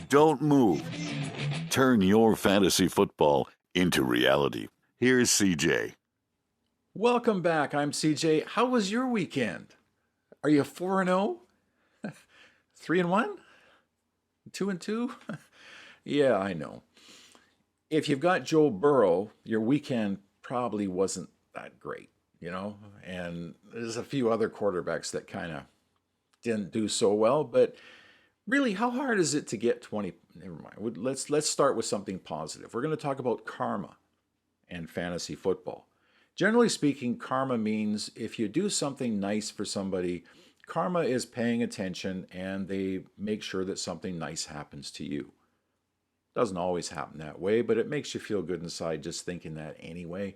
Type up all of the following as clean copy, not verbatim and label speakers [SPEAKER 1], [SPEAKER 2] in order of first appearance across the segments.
[SPEAKER 1] Don't move. Turn your fantasy football into reality. Here's CeJaay.
[SPEAKER 2] Welcome back. I'm CeJaay. How was your weekend? Are you 4-0? 3-1? 2-2? Yeah, I know. If you've got Joe Burrow, your weekend probably wasn't that great, And there's a few other quarterbacks that kind of didn't do so well, but really, how hard is it to get 20? Never mind. Let's start with something positive. We're going to talk about karma and fantasy football. Generally speaking, karma means if you do something nice for somebody, karma is paying attention and they make sure that something nice happens to you. Doesn't always happen that way, but it makes you feel good inside just thinking that anyway.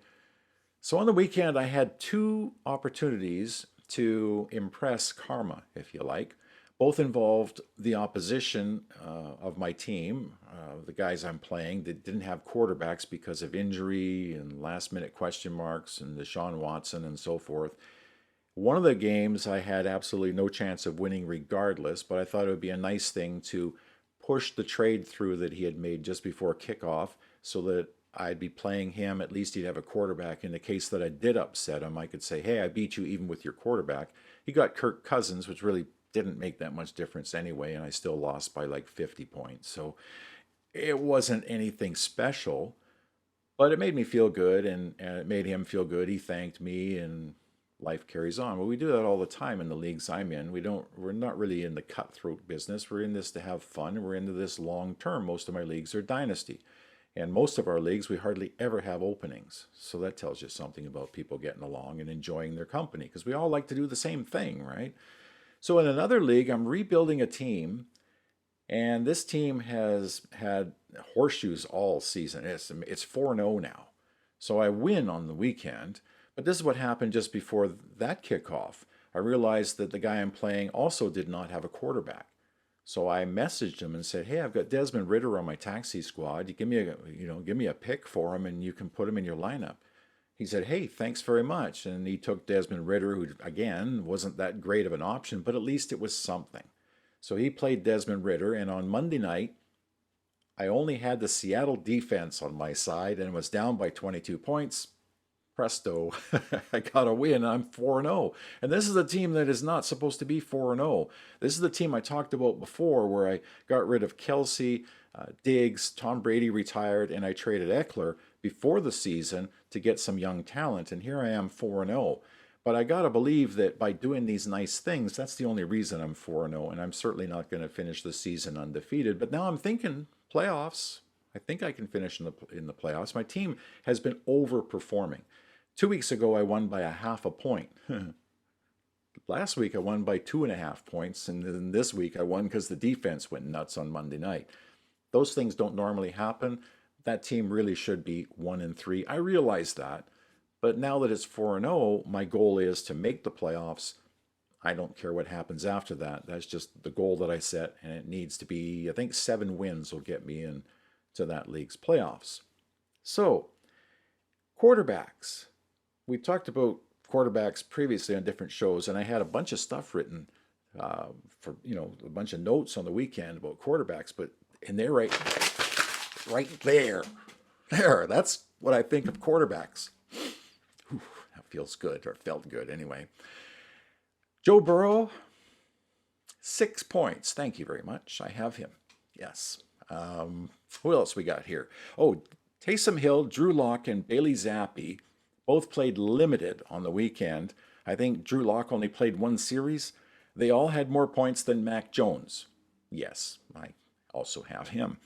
[SPEAKER 2] So on the weekend, I had two opportunities to impress karma, if you like. Both involved the opposition of my team, the guys I'm playing that didn't have quarterbacks because of injury and last-minute question marks and Deshaun Watson and so forth. One of the games I had absolutely no chance of winning regardless, but I thought it would be a nice thing to push the trade through that he had made just before kickoff so that I'd be playing him. At least he'd have a quarterback. In the case that I did upset him, I could say, hey, I beat you even with your quarterback. He got Kirk Cousins, which really didn't make that much difference anyway, and I still lost by like 50 points. So it wasn't anything special, but it made me feel good, and it made him feel good. He thanked me, and life carries on. Well, we do that all the time in the leagues I'm in. We're not really in the cutthroat business. We're in this to have fun, and we're into this long term. Most of my leagues are dynasty. And most of our leagues, we hardly ever have openings. So that tells you something about people getting along and enjoying their company, because we all like to do the same thing, right? So in another league, I'm rebuilding a team, and this team has had horseshoes all season. It's 4-0 now. So I win on the weekend, but this is what happened just before that kickoff. I realized that the guy I'm playing also did not have a quarterback. So I messaged him and said, hey, I've got Desmond Ridder on my taxi squad. You give me a pick for him, and you can put him in your lineup. He said, hey, thanks very much. And he took Desmond Ridder, who, again, wasn't that great of an option, but at least it was something. So he played Desmond Ridder, and on Monday night, I only had the Seattle defense on my side and was down by 22 points. Presto, I got a win. I'm 4-0. And this is a team that is not supposed to be 4-0. This is the team I talked about before where I got rid of Kelsey, Diggs, Tom Brady retired, and I traded Eckler before the season to get some young talent, and here I am 4-0. But I got to believe that by doing these nice things, that's the only reason I'm 4-0, and I'm certainly not going to finish the season undefeated. But now I'm thinking playoffs. I think I can finish in the playoffs. My team has been overperforming. 2 weeks ago, I won by 0.5 point. Last week, I won by 2.5 points, and then this week, I won because the defense went nuts on Monday night. Those things don't normally happen. That team really should be 1-3. I realize that. But now that it's 4-0, my goal is to make the playoffs. I don't care what happens after that. That's just the goal that I set, and it needs to be, I think 7 wins will get me into that league's playoffs. So, quarterbacks. We've talked about quarterbacks previously on different shows, and I had a bunch of stuff written for, a bunch of notes on the weekend about quarterbacks, but in there right there, that's what I think of quarterbacks. Whew, that feels good, or felt good anyway. Joe Burrow, 6 points. Thank you very much. I have him. Yes. Who else we got here? Oh, Taysom Hill, Drew Lock, and Bailey Zappi both played limited on the weekend. I think Drew Lock only played 1 series. They all had more points than Mac Jones. Yes, I also have him.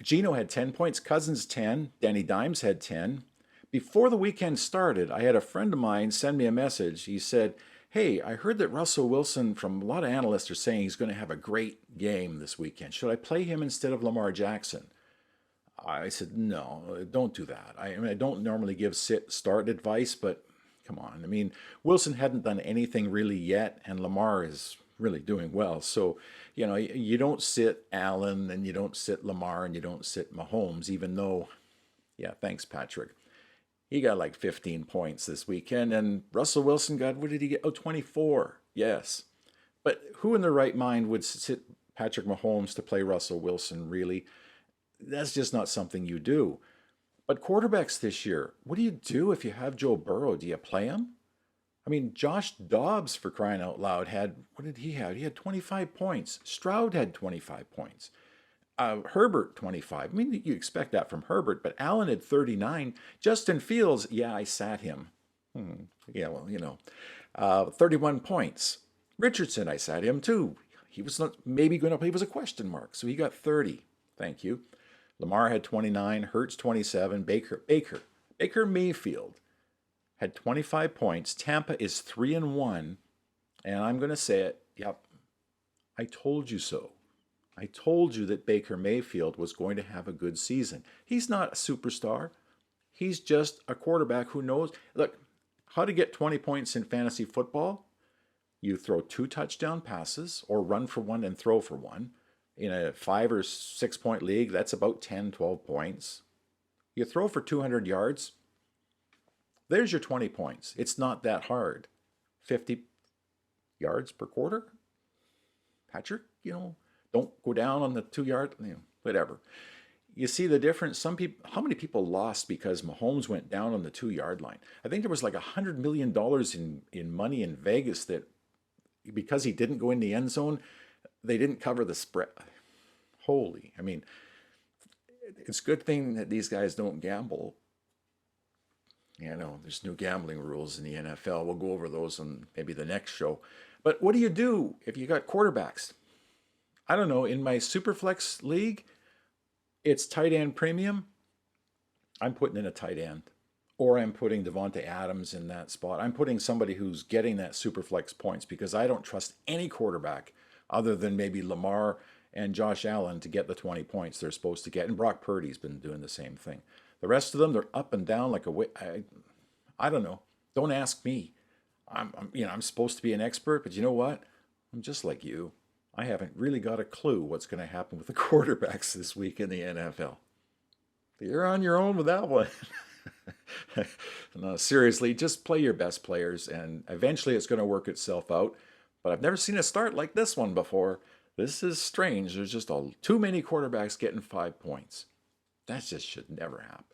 [SPEAKER 2] Geno had 10 points, Cousins 10, Danny Dimes had 10. Before the weekend started, I had a friend of mine send me a message. He said, hey, I heard that Russell Wilson, from a lot of analysts, are saying he's going to have a great game this weekend. Should I play him instead of Lamar Jackson? I said, no, don't do that. I don't normally give start advice, but come on. I mean, Wilson hadn't done anything really yet, and Lamar is really doing well. So, you don't sit Allen, and you don't sit Lamar, and you don't sit Mahomes, even though, yeah, thanks, Patrick. He got like 15 points this weekend, and Russell Wilson got, what did he get? Oh, 24. Yes. But who in their right mind would sit Patrick Mahomes to play Russell Wilson, really? That's just not something you do. But quarterbacks this year, what do you do if you have Joe Burrow? Do you play him? I mean, Josh Dobbs, for crying out loud, had, what did he have? He had 25 points. Stroud had 25 points. Herbert, 25. I mean, you expect that from Herbert, but Allen had 39. Justin Fields, yeah, I sat him. Yeah, well, 31 points. Richardson, I sat him too. He was not maybe going to play, he was a question mark, so he got 30. Thank you. Lamar had 29, Hurts 27, Baker Mayfield had 25 points. Tampa is 3-1, and I'm going to say it. Yep, I told you so. I told you that Baker Mayfield was going to have a good season. He's not a superstar. He's just a quarterback who knows. Look, how to get 20 points in fantasy football? You throw 2 touchdown passes or run for 1 and throw for 1. In a 5 or 6 point league, that's about 10, 12 points. You throw for 200 yards. There's your 20 points. It's not that hard. 50 yards per quarter? Patrick, don't go down on the 2-yard, whatever. You see the difference? Some people, how many people lost because Mahomes went down on the 2-yard line? I think there was like $100 million in money in Vegas that because he didn't go in the end zone, they didn't cover the spread. Holy, I mean, it's a good thing that these guys don't gamble. There's new gambling rules in the NFL. We'll go over those on maybe the next show. But what do you do if you got quarterbacks? I don't know. In my Superflex league, it's tight end premium. I'm putting in a tight end. Or I'm putting Devontae Adams in that spot. I'm putting somebody who's getting that Superflex points because I don't trust any quarterback other than maybe Lamar and Josh Allen to get the 20 points they're supposed to get. And Brock Purdy's been doing the same thing. The rest of them, they're up and down like I don't know. Don't ask me. I'm supposed to be an expert, but you know what? I'm just like you. I haven't really got a clue what's going to happen with the quarterbacks this week in the NFL. You're on your own with that one. No, seriously, just play your best players, and eventually it's going to work itself out. But I've never seen a start like this one before. This is strange. There's just too many quarterbacks getting 5 points. That just should never happen.